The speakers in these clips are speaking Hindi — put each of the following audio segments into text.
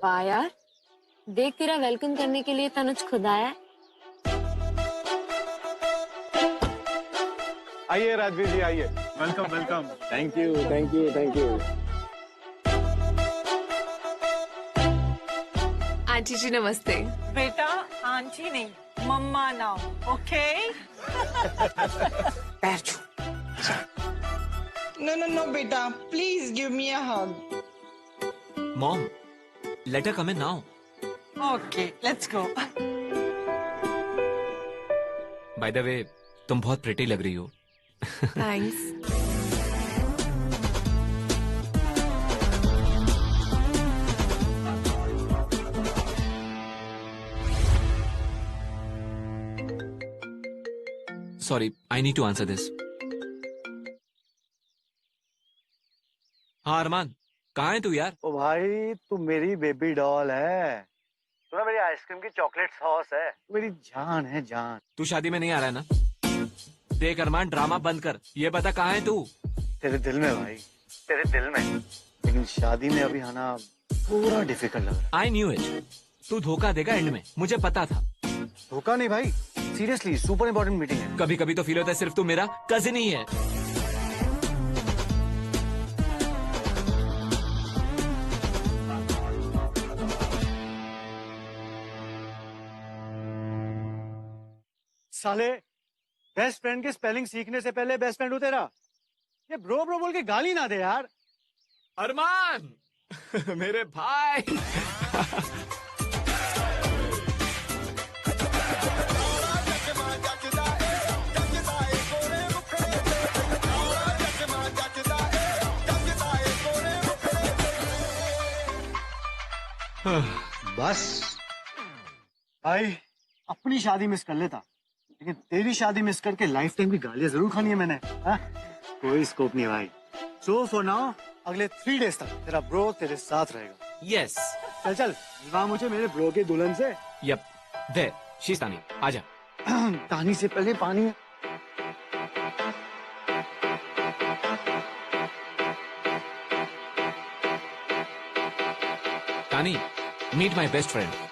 वाह यार, देख तेरा वेलकम करने के लिए तनुज खुद आया है। आइए राजवीर जी आइए। Welcome welcome. Thank you thank you thank you. Aunty ji नमस्ते। बेटा आंटी नहीं मम्मा नाउ, ओके? पैर छू। No, beta. Please give me a hug. Mom, let her come in now. Okay, let's go. By the way, तुम बहुत प्रिटी लग रही हो। Thanks. Sorry, I need to answer this. हाँ अरमान, कहाँ है तू यार? ओ भाई तू मेरी बेबी डॉल है, तू ना मेरी आइसक्रीम की चॉकलेट सॉस है, तू मेरी जान है जान। तू शादी में नहीं आ रहा है ना? देख अरमान ड्रामा बंद कर, ये बता कहाँ है तू? तेरे दिल में भाई, तेरे दिल में। लेकिन शादी में अभी आना पूरा डिफिकल्ट लग रहा I knew it. तू धोखा देगा एंड में, मुझे पता था। है। धोखा नहीं भाई, सीरियसली सुपर इम्पोर्टेंट मीटिंग है। कभी कभी तो फील होता है सिर्फ तू मेरा कजिन ही है। साले बेस्ट फ्रेंड के स्पेलिंग सीखने से पहले बेस्ट फ्रेंड हो तेरा। ये ब्रो ब्रो बोल के गाली ना दे यार। अरमान मेरे भाई। बस भाई अपनी शादी मिस कर लेता, लेकिन तेरी शादी मिस करके लाइफ टाइम की गालियां जरूर खानी है मैंने। हा? कोई स्कोप नहीं भाई। सो फॉर नाउ अगले 3 डेज तक तेरा ब्रो तेरे साथ रहेगा। यस। चल चल मिलवा मुझे मेरे ब्रो के दुल्हन से। Yup, there, she's Tani. आजा। तानी से पहले पानी। Tani, meet my best friend.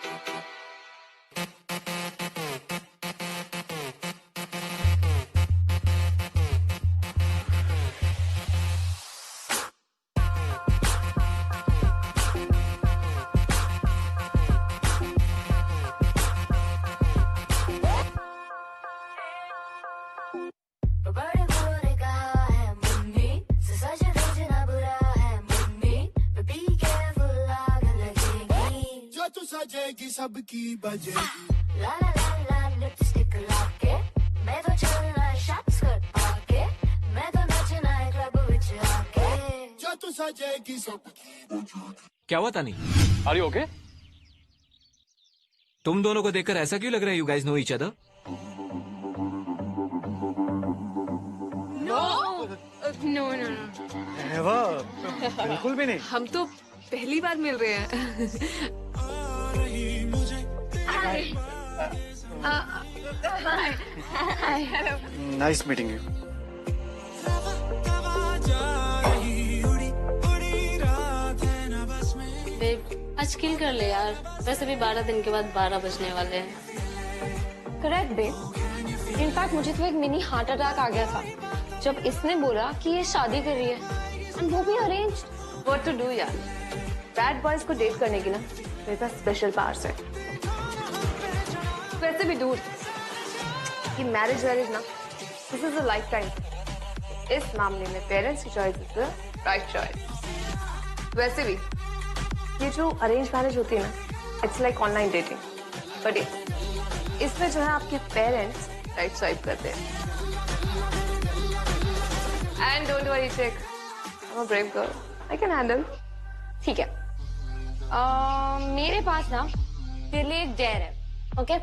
बड़े बुरे कहा है मम्मी से सच भेजना बुरा है मम्मी बी केयरफुल आग लगेगी जो तू सजेगी सबकी बजेगी ला ला ला ला लिपस्टिक लाके मैं तो चलना है शॉर्ट स्कर्ट पाके मैं तो नचना है क्लब विच आके जो तू सजेगी सबकी क्या हुआ तानी? Are you okay? तुम दोनों को देखकर ऐसा क्यों लग रहा है you guys know each other? No no no, never, बिल्कुल भी नहीं। हम तो पहली बार मिल रहे हैं। Nice meeting you. बेब, आज किल कर ले यार, वैसे भी 12 दिन के बाद 12 बजने वाले हैं। Correct babe. इनफैक्ट मुझे तो एक मिनी हार्ट अटैक आ गया था जब इसने बोला कि ये शादी कर रही है, और वो भी अरेंज। व्हाट टू डू यार, बैड बॉयज को डेट करने की ना मेरे पास स्पेशल पावर्स है। वैसे भी दूर कि मैरिज ना this is a life time. इस मामले में पेरेंट्स की choice is the right choice. वैसे भी ये जो अरेंज मैरिज होती है ना, it's like online dating, but इसमें जो है आपके पेरेंट्स राइट स्वाइप करते हैं। एंड डोंट वरी चिक, I am a brave girl, I can handle. ठीक है, मेरे पास ना तेरे लिए एक डेयर है, ओके?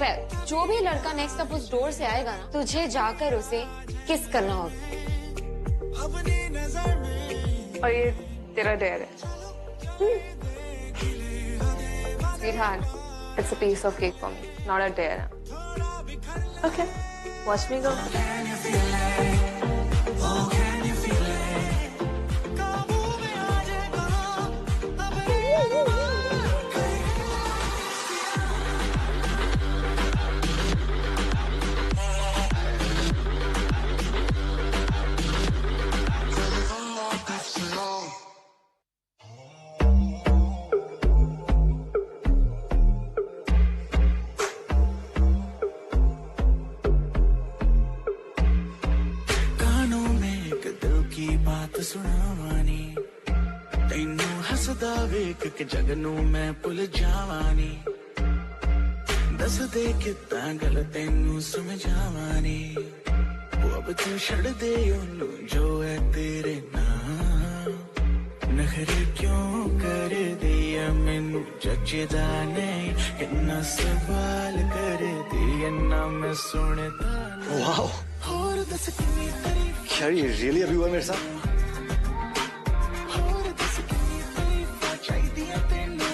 वेल, जो भी लड़का नेक्स्ट अप उस डोर से आएगा ना, तुझे जाकर उसे किस करना होगा। और ये तेरा डेयर है। Sweetheart, it's a piece of cake for me, not a dare. Okay, watch me go. सुनावानी तेनू हसदा वेख के जग नू मैं भुल जावानी दस दे कितना गल तेनू समझावानी वो अब तू छड़ दे ओनू जो है तेरे नाम नखरे क्यों कर दिया मैनू जचदा नहीं कितना सवाल कर दिया ना मैं सुनता वाओ और दस कितनी तारीफ यार ये रियली अभी हुआ मेरे साथ। और दस कितनी तारीफ चाहिए तेनू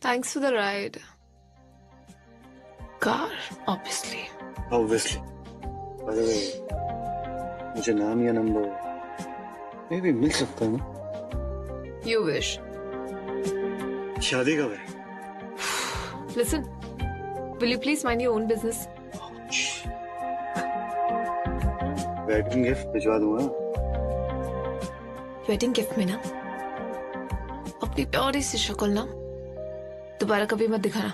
Thanks for the ride. Car, obviously. Obviously. By the way, मुझे नाम या नंबर मे भी मिल सकता है ना? You wish. शादी कब है? Listen, will you please mind your own business? Wedding gift भिजवा दूंगा। वेडिंग गिफ्ट में ना अपनी प्यारी सी शक्ल ना दोबारा कभी मत दिखाना,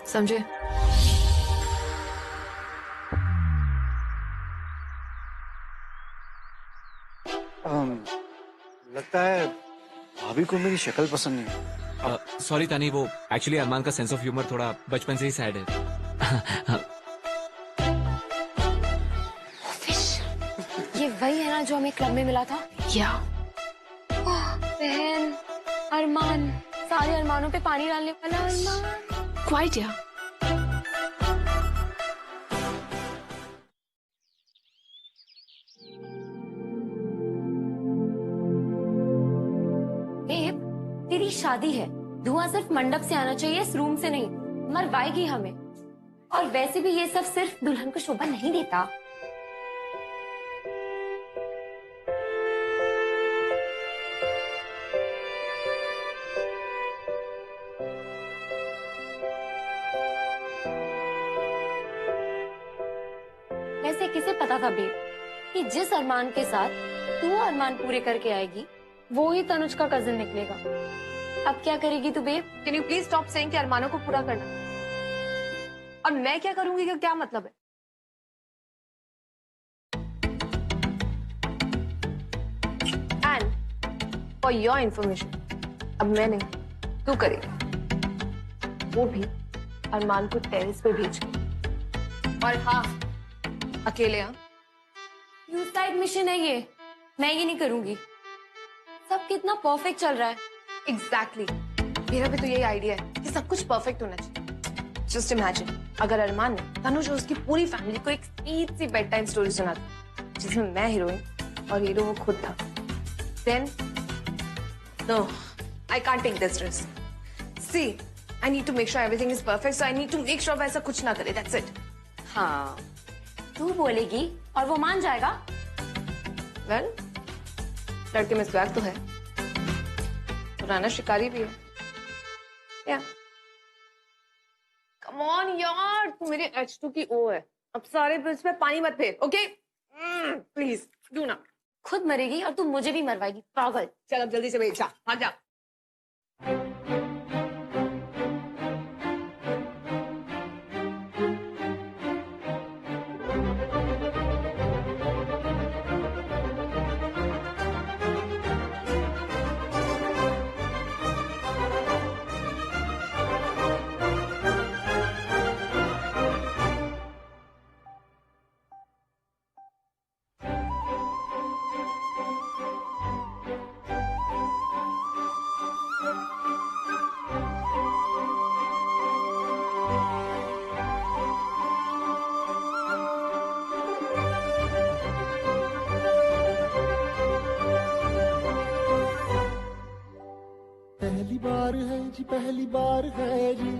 समझे? लगता है भाभी को मेरी शक्ल पसंद नहीं है। सॉरी तानी, वो एक्चुअली अरमान का सेंस ऑफ ह्यूमर थोड़ा बचपन से ही सैड है। फिश, ये वही है ना जो हमें क्लब में मिला था? या बहन, अरमान, सारे अरमानों पे पानी डालने वाला अरमान। क्वाइट या बेब, तेरी शादी है, धुआं सिर्फ मंडप से आना चाहिए, इस रूम से नहीं। मरवाएगी हमें। और वैसे भी ये सब सिर्फ दुल्हन को शोभा नहीं देता। वैसे किसे पता था बेब कि जिस अरमान के साथ तू अरमान पूरे करके आएगी वो ही तनुज का कजिन निकलेगा। अब क्या करेगी तू babe? Can you please stop saying कि अरमानों को पूरा करना, और मैं क्या करूंगी का क्या मतलब है? एंड फॉर योर इंफॉर्मेशन, अब मैं नहीं तू करेगी, वो भी अरमान को टेरेस पे भेज के। और हाँ, अकेले। हाँ, सुसाइड मिशन है ये, मैं ये नहीं करूंगी। सब कितना परफेक्ट चल रहा है। एग्जैक्टली मेरा भी तो यही आइडिया है कि सब कुछ परफेक्ट होना चाहिए। जस्ट इमेजिन अगर अरमान ने तनुज और उसकी पूरी फैमिली को एक स्वीट सी बेड टाइम स्टोरी सुना दी जिसमें मैं हीरोइन और हीरो वो खुद था। Then no, I can't take this risk. See, I need to make sure everything is perfect, so I need to make sure वैसा कुछ ना करे। That's it. हाँ, तू बोलेगी और वो मान जाएगा। वेल, लड़के में स्वैग तो है, पुराना शिकारी भी है। या कम ऑन यार, तू मेरे H2 की O है। अब सारे बिल्स पे पानी मत फेर, ओके? प्लीज डू ना। खुद मरेगी और तू मुझे भी मरवाएगी, पागल। चल अब जल्दी से बैठ जा, भाग जा। पहली बार है जी, पहली बार है जी,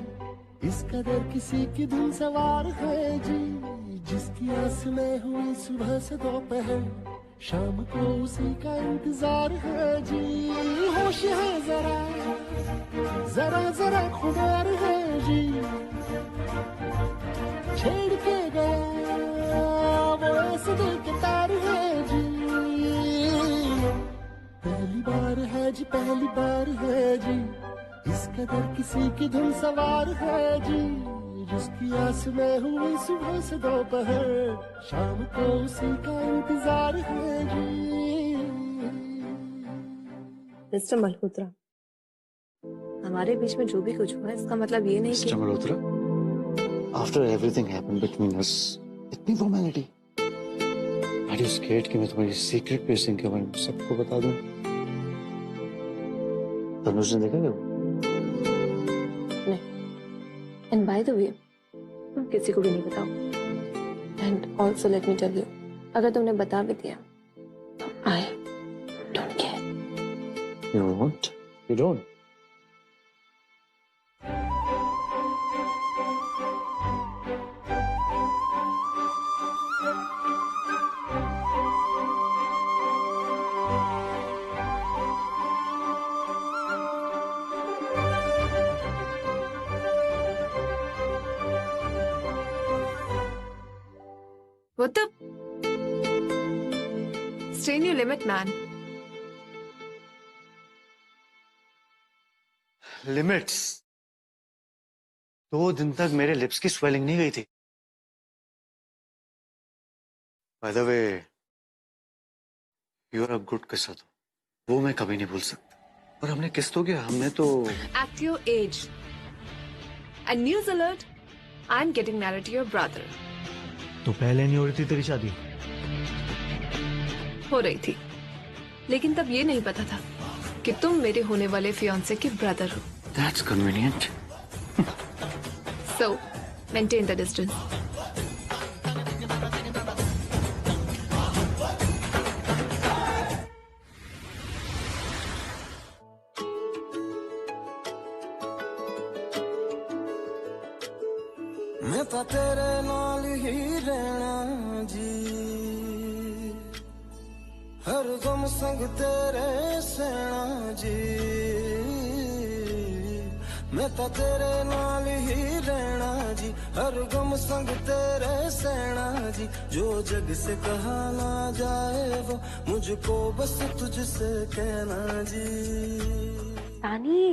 इस कदर किसी की धुन सवार है जी, जिसकी आस में हुई सुबह से दोपहर, शाम को उसी का इंतजार है जी। होश है जरा जरा जरा खुमार है जी, पहली बार है जी, इस कदर किसी की धुन सवार है जी, जिसकी आस में हुई सुबह से दोपहर, शाम को उसी का इंतजार है जी। मिस्टर मल्होत्रा, हमारे बीच में जो भी कुछ हुआ है इसका मतलब ये नहीं मिस्टर कि Malhotra, after everything happened between us, इतनी फॉर्मेलिटी? आर यू स्केर्ड कि मैं तुम्हारी सीक्रेट पियर्सिंग के बारे में सबको बता दूं? तनुज ने देखा क्या वो? नहीं। एंड बाय द वे, तुम किसी को भी नहीं बताओ। And also let me tell you, अगर तुमने बता भी दिया तो I don't care. You won't? You don't? What the? Stay in your limit, man. Limits? 2 दिन तक मेरे लिप्स की स्वेलिंग नहीं गई थी। By the way, you are a good kisser, वो मैं कभी नहीं भूल सकता। और हमने किस तो किया, हमने तो At your age. And news alert, I'm getting married to your brother. तो पहले नहीं हो रही थी तेरी शादी? हो रही थी, लेकिन तब ये नहीं पता था कि तुम मेरे होने वाले फियांसे के ब्रदर हो। That's convenient. So, maintain the distance. मैं तो तेरे नाल ही रहना जी, हर गम संग तेरे सहना जी, मैं तो तेरे नाल ही रहना जी, हर गम संग तेरे सहना जी, जो जग से कहा ना जाए वो मुझको बस तुझसे कहना जी। तानी,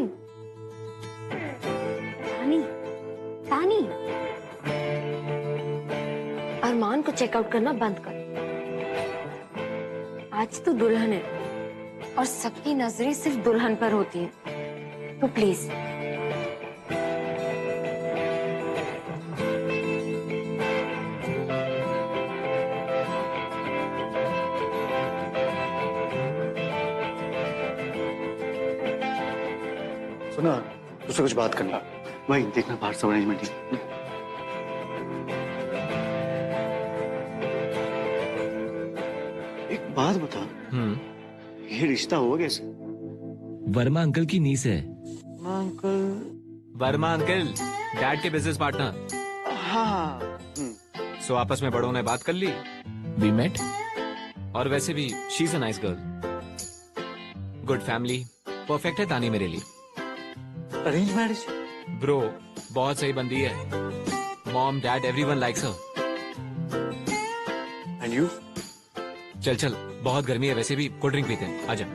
तानी, तानी, अरमान को चेकआउट करना बंद कर। आज तो दुल्हन है और सबकी नजरें सिर्फ दुल्हन पर होती हैं, तो प्लीज। सुना, तुझसे कुछ बात करना। भाई देखना बाहर सब अरेंजमेंट ही। एक बात बता, ये रिश्ता हुआ कैसे? वर्मा अंकल की नीस है। अंकल? वर्मा अंकल डैड के बिजनेस पार्टनर। हाँ। सो आपस में बड़ों ने बात कर ली, वी मेट, और वैसे भी she is a nice girl, good family, perfect है तानी मेरे लिए। Arrange marriage? ब्रो बहुत सही बंदी है, mom dad everyone likes her. And you? चल चल, बहुत गर्मी है, वैसे भी कोल्ड ड्रिंक पीते हैं, आजा।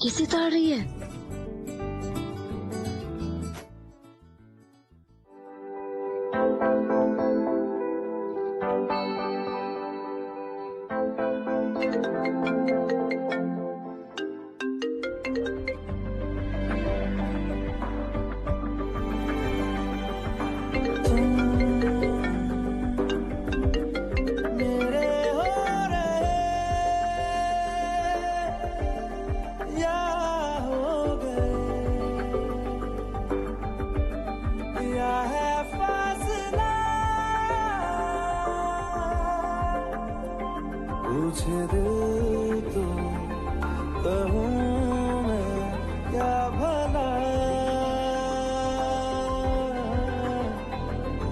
ये सितार रही है। पूछे दिल तो कहूँ मैं क्या भला,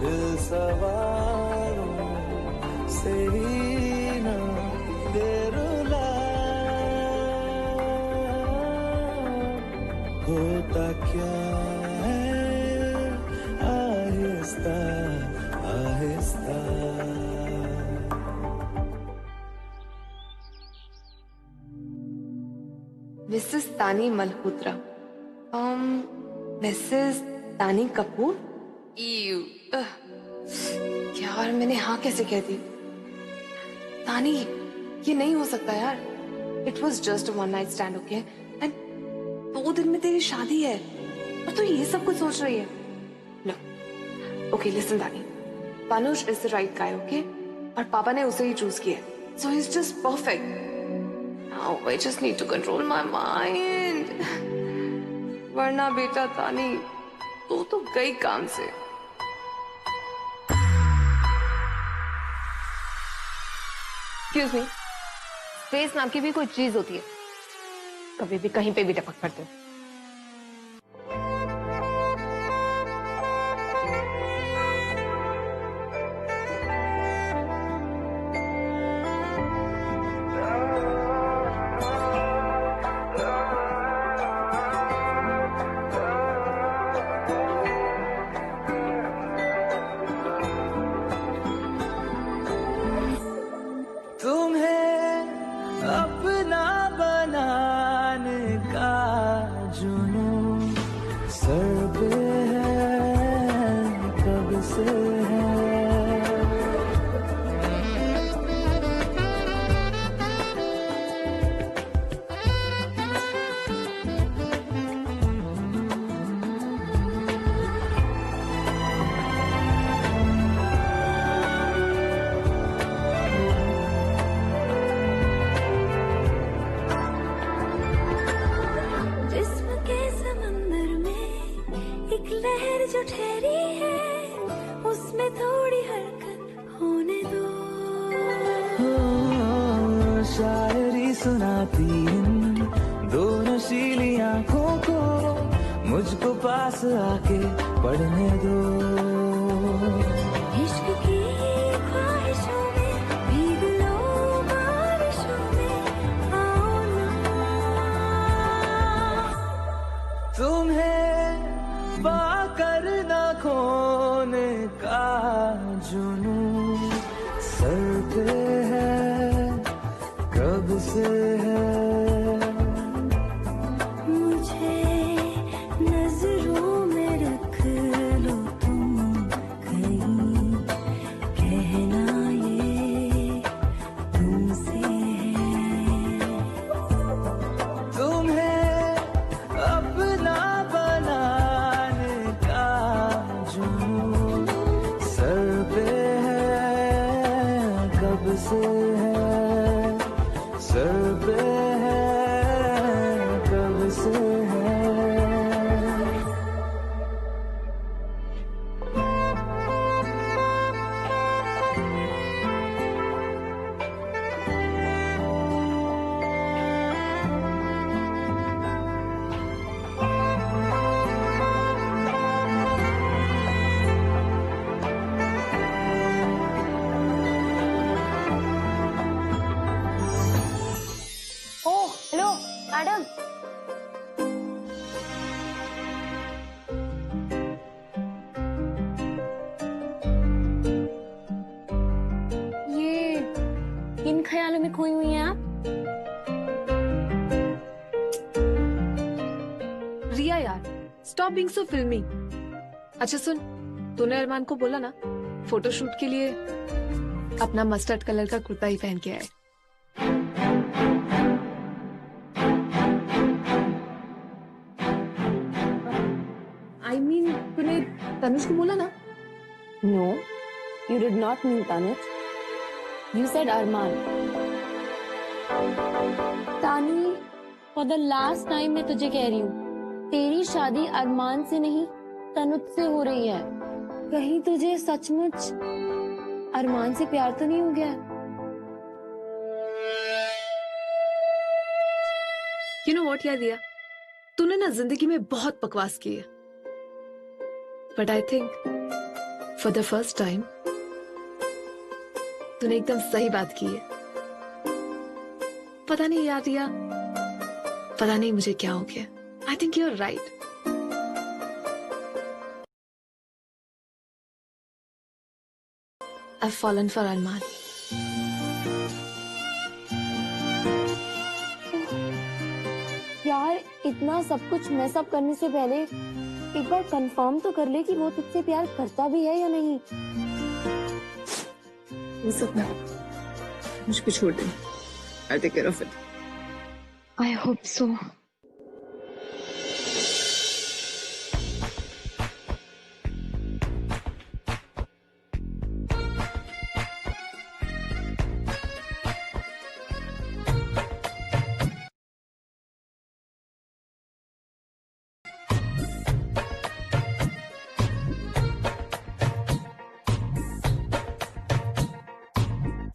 दिल सवारों से ही ना दे रुला, होता क्या है आहिस्ता आहिस्ता। मिसेस तानी मल्होत्रा, मिसेस तानी कपूर। यार मैंने हाँ कैसे कह दी? तानी, ये नहीं हो सकता यार। It was just one night stand, okay? And 2 दिन में तेरी शादी है और तू ये सब कुछ सोच रही है? No, okay listen Tani, Panuj is the right guy, okay? और पापा ने उसे ही चूज किया, so he is just perfect. Now I just need to control my mind. वरना बेटा तानी, तू तो गई काम से। Excuse me, स्पेस नाम की भी कोई चीज होती है, कभी भी कहीं पे भी टपक पड़ते हो। अपना बनाने का जुनून सर पे है कब से है। जो ठहरी है उसमें थोड़ी हरकत होने दो। शायरी सुनाती इन दोनों शीली आंखों को, मुझको पास आके पढ़ने दो। इश्क की ख्वाहिशों में भीग लो बारिशों में, आओ ना। तुम्हें पाकर न खोने का जुनून सर पे है कब से है। मुझे नजरों में रख लो तुम कहीं, कहना ये तुमसे है। तुम्हें अपना बनाने का जुनून सर पे है कब से है, सर पे है कब से है। ओह हेलो मैडम, ये किन ख्यालों में खोई हुई हैं आप? रिया यार, स्टॉप बीइंग सो फिल्मी। अच्छा सुन, तूने अरमान को बोला ना फोटोशूट के लिए अपना मस्टर्ड कलर का कुर्ता ही पहन के आए। I mean, तूने तनुष को बोला ना? No, you did not mean Tanuj. You said Arman. तानी, for the last time मैं तुझे कह रही हूँ, तेरी शादी अरमान से नहीं, तनुज से हो रही है। कहीं तुझे सचमुच अरमान से प्यार तो नहीं हो गया? You know what यार दिया? तूने ना जिंदगी में बहुत बकवास की है। But I think for the first time तूने एकदम सही बात की है। पता नहीं यार दिया, पता नहीं मुझे क्या हो गया। I think you're right. I've fallen for Arman. यार इतना सब कुछ मैस अप करने से पहले एक बार कंफर्म तो कर ले कि वो तुझसे प्यार करता भी है या नहीं। ये सब ना मुझ पे छोड़ दे। I'll take care of it. I hope so.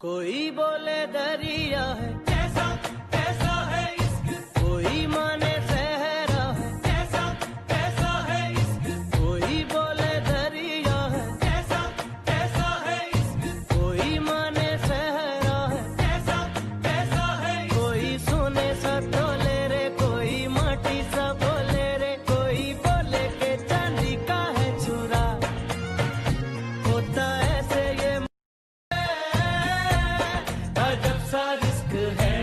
कोई बोले दरिया है कैसा कैसा है इश्क, कोई माने सहरा है कैसा कैसा है इश्क, कोई बोले दरिया है कैसा कैसा है इश्क, कोई माने सहरा है कैसा कैसा है, कोई सोने सा तोले रे, कोई माटी सा बोले रे, कोई बोले के चांदी का है चूरा, होता ऐसे ये अजब सा रिस्क है,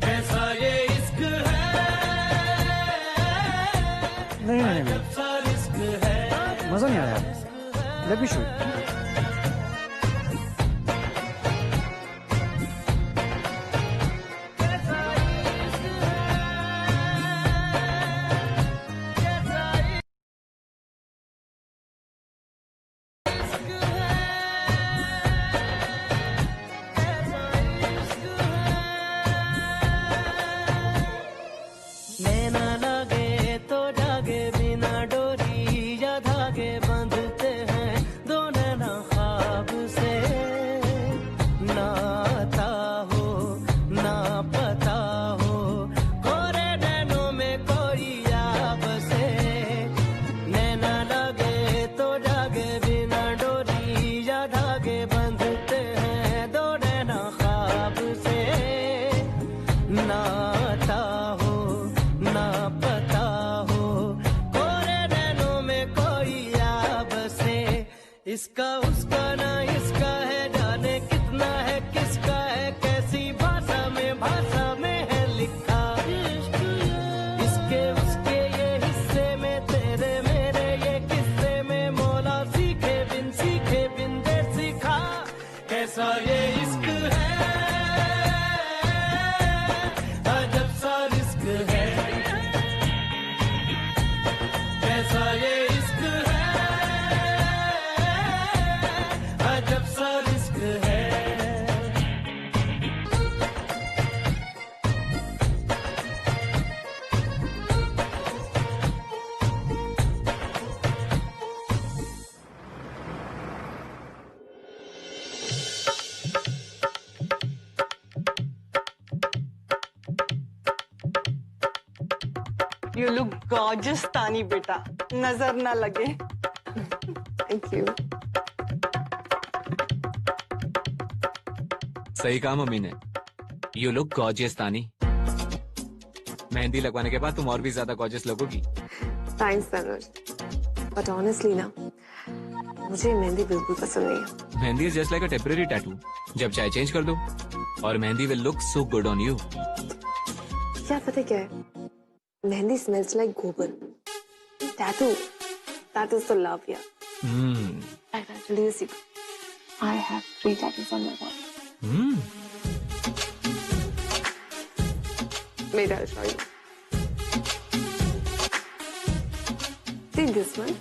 कैसा ये इश्क है, नहीं नहीं नहीं, अजब सा रिस्क है, मजा नहीं आया। Let me show you. कैसा इश्क है, कैसा इश्क है, कैसा इश्क है, नैना लगे तो जागे बिना डोरी या धागे बंधते हैं दो नैना ख्वाब से, ना आता हो ना पता हो, कोरे नैनों में कोई याब से, नैना लगे तो जागे बिना डोरी या धागे बंधते हैं दो नैना ख्वाब से, ना आता हो ना पता हो, कोरे नैनों में कोई याब से, इसका उसका ना इसका है, जाने कितना है किसका है, कैसी भाषा में है लिखा, इसके उसके ये हिस्से में, तेरे मेरे ये किस्से में, मौला सीखे बिन दे सीखा, कैसा ये इश्क है, अजब सा रिस्क है, कैसा ये इश्क है, अजब सा रिस्क है। You look gorgeous, तानी बेटा, नजर ना लगे। Thank you. सही कहा मम्मी ने। यू लुक गॉर्जियस तानी। मेहंदी लगवाने के बाद तुम और भी ज्यादा gorgeous लगोगी। Thanks, Tanuj. But honestly ना, मुझे मेहंदी बिल्कुल पसंद नहीं है। Mehndi is just like a temporary tattoo. जब चाहे चेंज कर दो और mehndi will look so good on you. क्या पता क्या है? मेहंदी smells like गोबर। Tattoo, that is the love, yeah. I can tell you a secret. I have 3 tattoos on my body. Maybe I'll show you. See this one.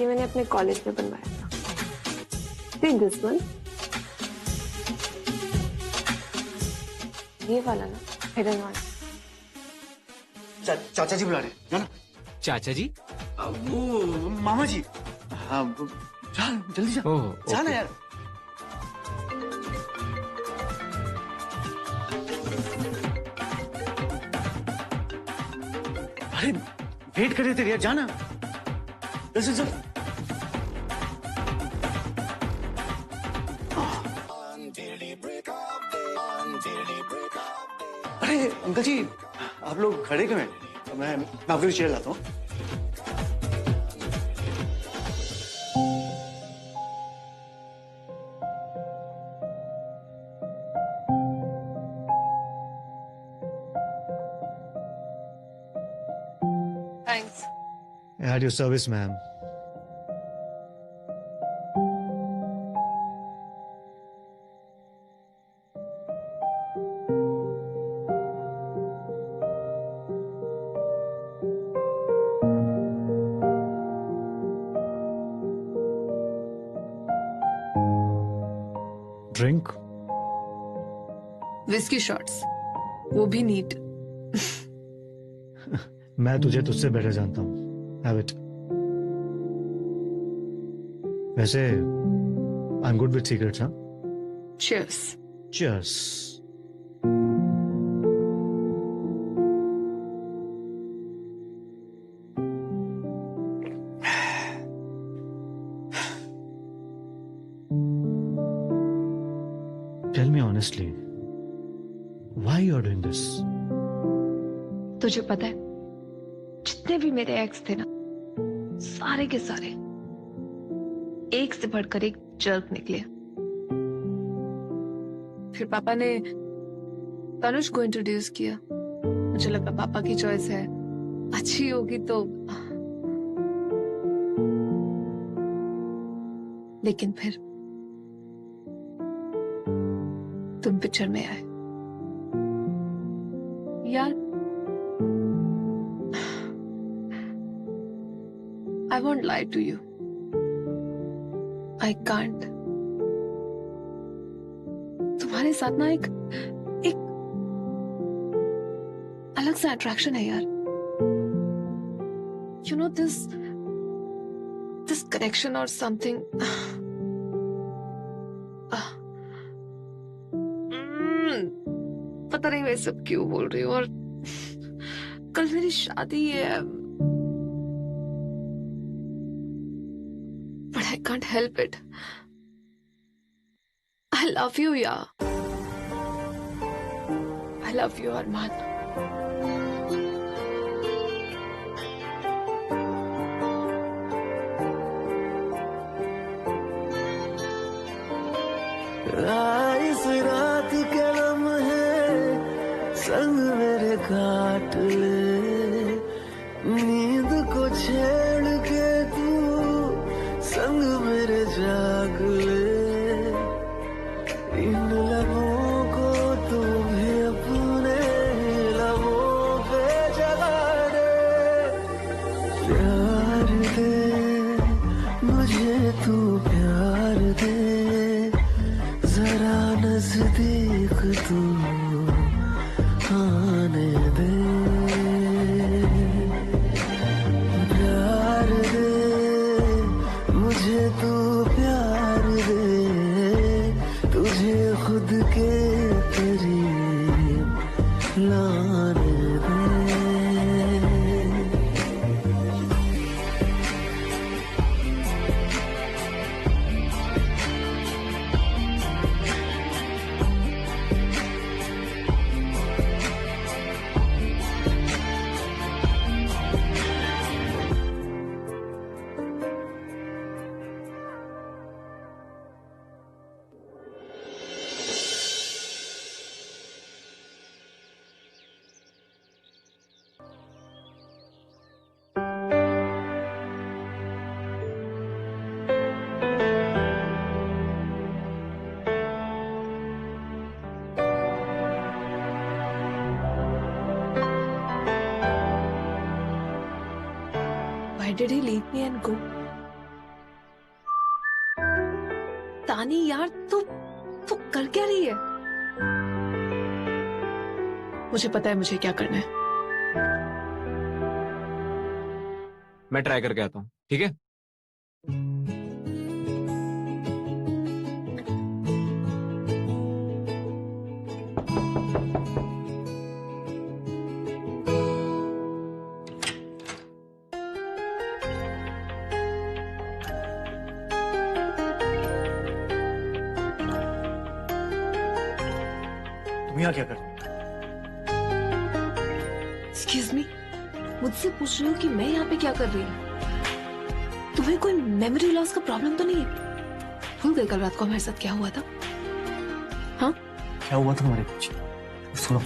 ये मैंने अपने कॉलेज में बनवाया था. See this one. ये वाला ना, हिडन वाला. चाचा जी बुला रहे, जाना. चाचा जी? वो मामा जी. हाँ, जा जल्दी जा. ओह, जाना ओके। यार. अरे वेट कर रहे थे यार, जाना. चल चल चल. अरे अंकल जी, आप लोग खड़े क्यों हैं? मैं आपके लिए चेयर लाता हूँ. Thanks. At your service, ma'am. Drink? Whiskey shots. वो भी नीट. मैं तुझे तुझसे बेटर जानता हूँ. Have it. वैसे I'm good with secrets, हाँ? Cheers. Cheers. Tell me honestly, why you are doing this? तुझे पता है, जितने भी मेरे एक्स थे ना, सारे के सारे एक से बढ़कर एक जर्क निकले. फिर पापा ने तनुज को इंट्रोड्यूस किया. मुझे लगा पापा की चॉइस है, अच्छी होगी तो. लेकिन फिर तुम पिक्चर में आए. यार, I won't lie to you. I can't. तुम्हारे साथ ना एक अलग सा अट्रैक्शन है यार. You know this connection or something. पता नहीं मैं सब क्यों बोल रही हूँ. और कल मेरी शादी है. But I can't help it. I love you, yeah. I love you, Arman. इस रात के लम्हे संग मेरे काट ले, नींद को छेड़ के तू संग मेरे जाग ले. इन लबों को तू भी अपने लबों पे जगा दे. प्यार दे मुझे, तू प्यार दे. जरा नजदीक तू आने दे. प्यार दे मुझे, तू प्यार दे. तुझे खुद के करीब लाने दे. Why did he leave me and go? तानी यार तू कर क्या रही है? मुझे पता है मुझे क्या करना है. मैं ट्राई करके आता हूँ, ठीक है? तुम यहाँ क्या कर रहे हो? Excuse me, मुझसे पूछ रही हो कि मैं यहाँ पे क्या कर रही हूँ? तुम्हें कोई मेमोरी लॉस का प्रॉब्लम तो नहीं है? भूल गए कल रात को हमारे साथ क्या हुआ था? हाँ? क्या हुआ था तुम्हारे पीछे? सुनो,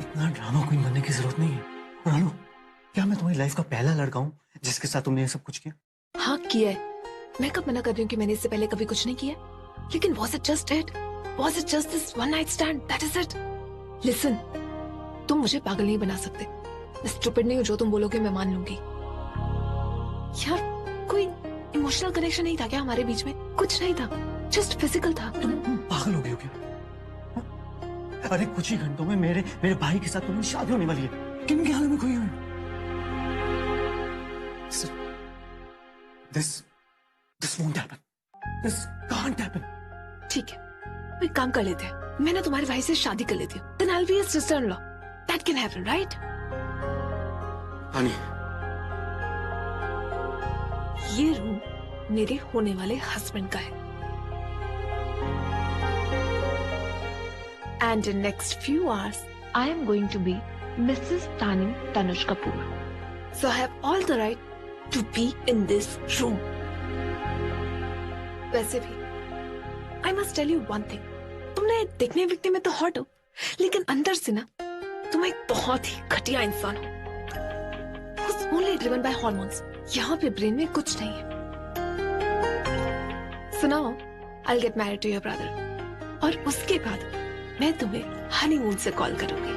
इतना ड्रामा क्वीन बनने की जरूरत नहीं है. और हेलो, क्या मैं तुम्हारी लाइफ का पहला लड़का हूँ जिसके साथ तुमने ये सब कुछ किया? हाँ किया है. मैं कब मना कर रही हूँ कि मैंने इससे पहले कभी कुछ नहीं किया? लेकिन was it just it? Was it just this one night stand? That is it. Listen, तुम मुझे पागल नहीं बना सकते. मैं स्टूपिड नहीं हूँ, जो तुम बोलोगे मैं मान लूंगी. यार कोई इमोशनल कनेक्शन नहीं था क्या हमारे बीच में? कुछ नहीं था, जस्ट फिजिकल था. तुम पागल हो गई हो क्या? हाँ? अरे कुछ ही घंटों में मेरे भाई के साथ तुम्हारी शादी होने वाली है. किन के हाल में खोई हुई? This won't happen. This can't happen. ठीक है, तो एक काम कर लेते हैं. मैं ना तुम्हारे भाई से शादी कर लेती हूँ. Then I'll be his sister-in-law. That can happen, right? तानी, ये रूम मेरे होने वाले हस्बैंड का है. And in next few hours, I am going to be Mrs. Tani Tanuj Kapoor. So I have all the right to be in this room. वैसे भी, I must tell you one thing. तुमने दिखने विकने में तो हॉट हो, लेकिन अंदर से ना तुम एक बहुत ही घटिया इंसान हो. Who's only driven by hormones. यहाँ पे ब्रेन में कुछ नहीं है. So now, I'll get married to your brother. और उसके बाद मैं तुम्हें हनीमून से कॉल करूंगी.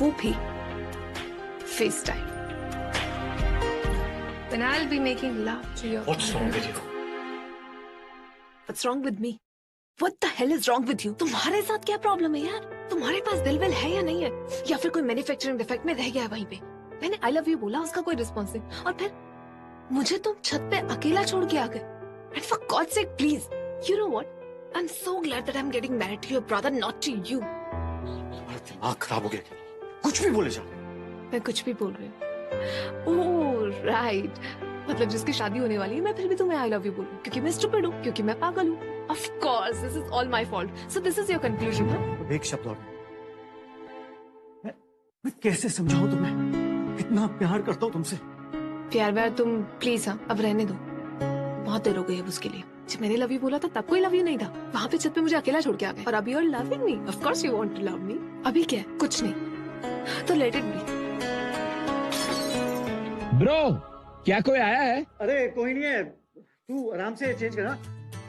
वो भी face time. Then I'll be making love to your. what's wrong with you? What's wrong with me? What the hell is wrong with you? तुम्हारे साथ क्या प्रॉब्लम है यार? तुम्हारे पास दिल विल है या नहीं है? या फिर कोई मैन्युफैक्चरिंग डिफेक्ट में रह गया है वहीं पे? मैंने आई लव यू बोला, उसका कोई रिस्पॉन्स नहीं, और फिर मुझे तुम छत पे अकेला छोड़ के आ गए. And for God's sake, please, you know what? I'm so glad that I'm getting married to your brother, not to you. तुम्हारा दिमाग खराब हो गया. कुछ भी बोले जा. मैं कुछ भी बोल रही हूँ. ओह राइट, मतलब जिसकी शादी होने वाली है मैं फिर भी तुम्हें आई लव यू बोलूं क्योंकि मैं स्टूपिड हूँ, क्योंकि मैं पागल हूँ. Of course, this is all my fault. So this is your conclusion, huh? अब एक शब्द और. मैं कैसे समझाऊं तुम्हें? इतना प्यार करता हूँ तुमसे. प्यार व्यार तुम प्लीज, हाँ अब रहने दो. बहुत देर हो गई अब उसके लिए. जब मैंने लव यू बोला था तब कोई लव यू नहीं था. वहाँ पे छत पे मुझे अकेला छोड़ के आ गए. और अभी you're loving me. Of course you want to love me. अभी क्या है? कुछ नहीं. तो let it be. ब्रो, क्या कोई आया है? अरे कोई नहीं है. तू आराम से चेंज करा.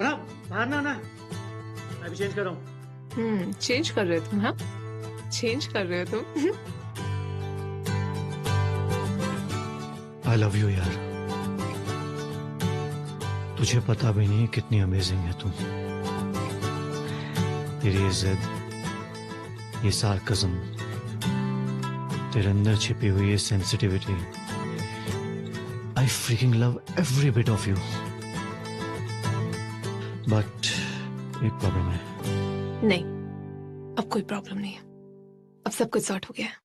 बाहर ना. मैं भी चेंज कर रहा हूँ. चेंज कर रहे हो तुम? हाँ, चेंज कर रहे हो तुम. आई लव यू यार. तुझे पता भी नहीं कितनी अमेजिंग है तुम. तेरी ये जिद, ये सार्कज़म, तेरे अंदर छिपी हुई ये sensitivity. I freaking love every bit of you. But एक प्रॉब्लम है. नहीं, अब कोई प्रॉब्लम नहीं है. अब सब कुछ सॉर्ट हो गया है.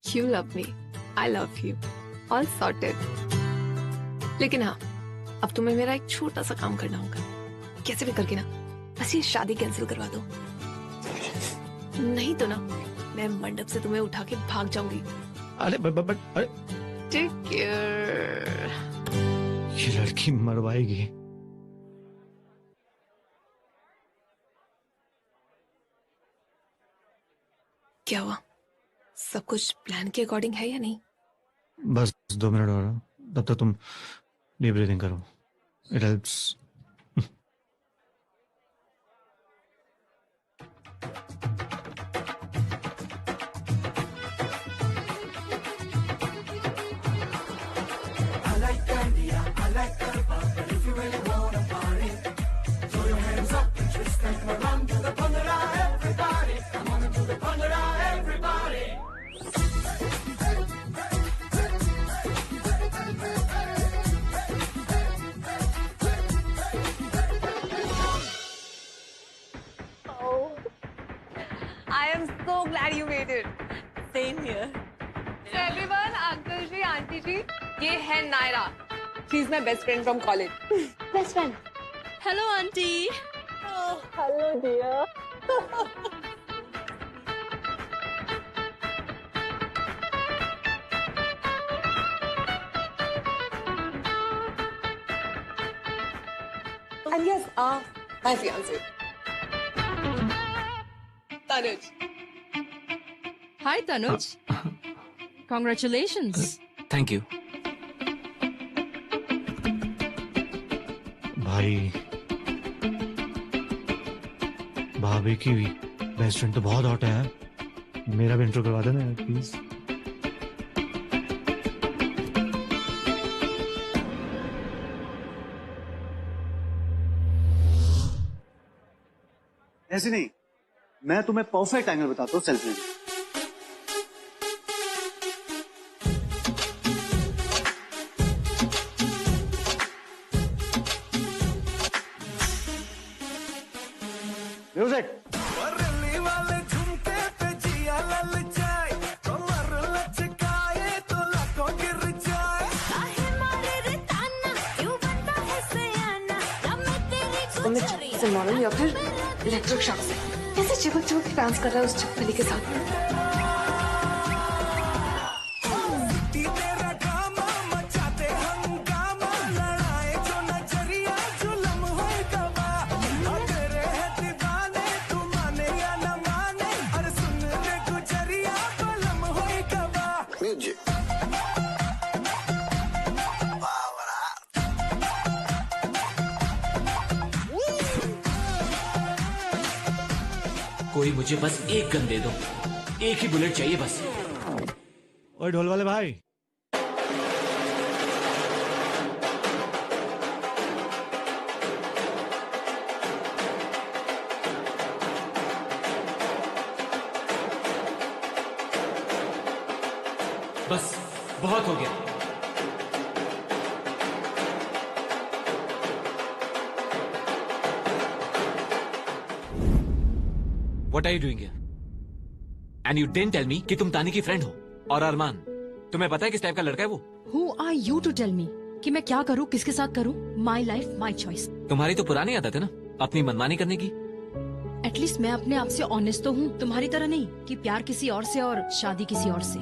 You love me, I love you, all sorted. लेकिन हाँ, अब तुम्हें मेरा एक छोटा सा काम करना होगा. कैसे भी करके ना बस ये शादी कैंसिल करवा दो. नहीं तो ना मैं मंडप से तुम्हें उठा के भाग जाऊंगी. अरे अरे टेक केयर. ये लड़की मरवाएगी. क्या हुआ? सब कुछ प्लान के अकॉर्डिंग है या नहीं? बस 2 मिनट और. तब तक तुम डीप ब्रीदिंग करो. It helps. I am so glad you made it. Same here. So everyone, uncle ji, auntie ji, ये है Naira. She's my best friend from college. Best friend. Hello, auntie. Oh, hello dear. And yes, my fiance. Tanuj. Hi, Tanuj. Congratulations. Thank you. भाई भाभी की बेस्ट फ्रेंड तो बहुत हॉट है यार, मेरा भी इंट्रो करवा देना यार प्लीज। ऐसे नहीं, मैं तुम्हें परफेक्ट एंगल बताता हूँ सेल्फी में। म्यूजिक। से मॉडल या फिर इलेक्ट्रिक शॉक से कैसे चिपक चिपक डांस कर रहा है उस चिपकली के साथ। कोई मुझे बस एक गन दे दो, एक ही बुलेट चाहिए बस। ओए ढोल वाले भाई, बस बहुत हो गया। What are you doing here? And you didn't tell me कि तुम तानी की फ्रेंड हो। और अरमान, तुम्हें पता है किस टाइप का लड़का है वो? Who are you to tell me कि मैं क्या करूँ, किसके साथ करूँ? My life, my choice. तुम्हारी तो पुरानी आदत है ना, अपनी मनमानी करने की। एटलीस्ट मैं अपने आप से ऑनेस्ट तो हूँ, तुम्हारी तरह नहीं कि प्यार किसी और से और शादी किसी और से।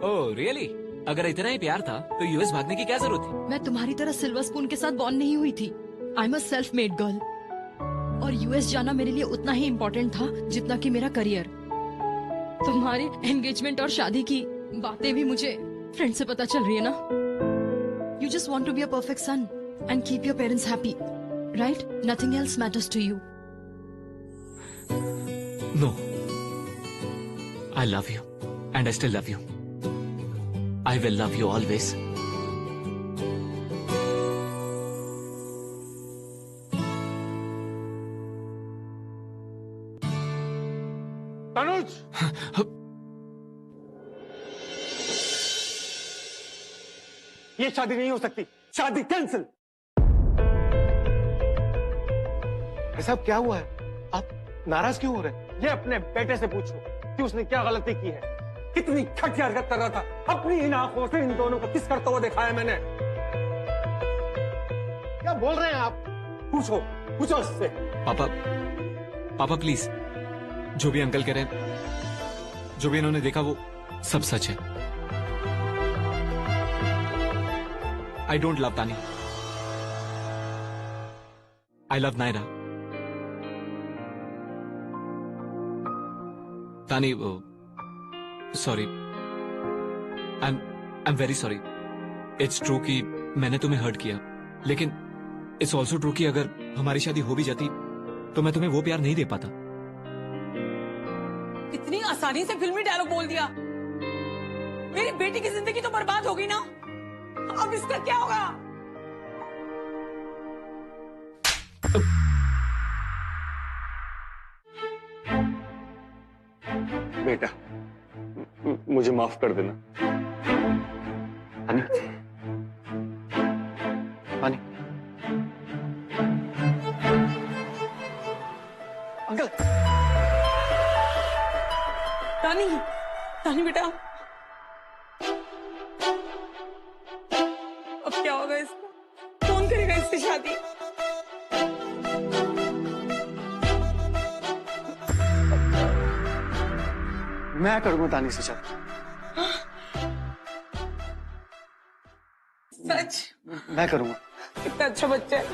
Oh really? अगर इतना ही प्यार था तो यूएस भागने की क्या जरूरत थी? मैं तुम्हारी तरह सिल्वर स्पून के साथ बॉर्न नहीं हुई थी। I am a self made girl और यूएस जाना मेरे लिए उतना ही इम्पोर्टेंट था जितना कि मेरा करियर। तुम्हारी एंगेजमेंट और शादी की बातें भी मुझे फ्रेंड से पता चल रही है ना। You just want to be a perfect son and keep your parents happy, right? Nothing else matters to you. No, I love you and I still love you. I will love you always. Tanuj, ये शादी नहीं हो सकती, शादी कैंसिल। साहब क्या हुआ है? आप नाराज क्यों हो रहे हैं? ये अपने बेटे से पूछो कि उसने क्या गलती की है। कितनी घटिया हरकत कर रहा था, अपनी इन आंखों से इन दोनों को किस करता हुआ देखा है मैंने। क्या बोल रहे हैं आप? पूछो पूछो उससे। पापा, पापा प्लीज, जो भी अंकल कह रहे हैं, जो भी इन्होंने देखा वो सब सच है। आई डोंट लव तानी, आई love Naira. Tani, sorry, I am very sorry. It's true कि मैंने तुम्हें हर्ट किया, लेकिन इट्स ऑल्सो ट्रू कि अगर हमारी शादी हो भी जाती तो मैं तुम्हें वो प्यार नहीं दे पाता। इतनी आसानी से फिल्मी डायलॉग बोल दिया। मेरी बेटी की जिंदगी तो बर्बाद होगी ना, अब इसका क्या होगा? बेटा, मुझे माफ कर देना। पानी, पानी। अंकल, तानी, तानी बेटा, अब क्या होगा इसका? कौन करेगा इससे शादी? मैं करूंगा तानी से शादी। सच? मैं करूंगा। कितना अच्छा बच्चा है।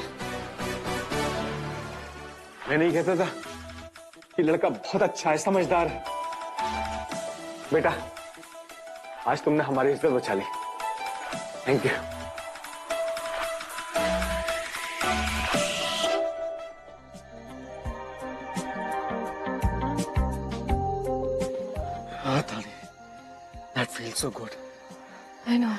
मैं नहीं कहता था कि लड़का बहुत अच्छा है, समझदार है। बेटा, आज तुमने हमारी इज्जत बचा ली। Thank you. हाँ तानी, that feels so good. I know.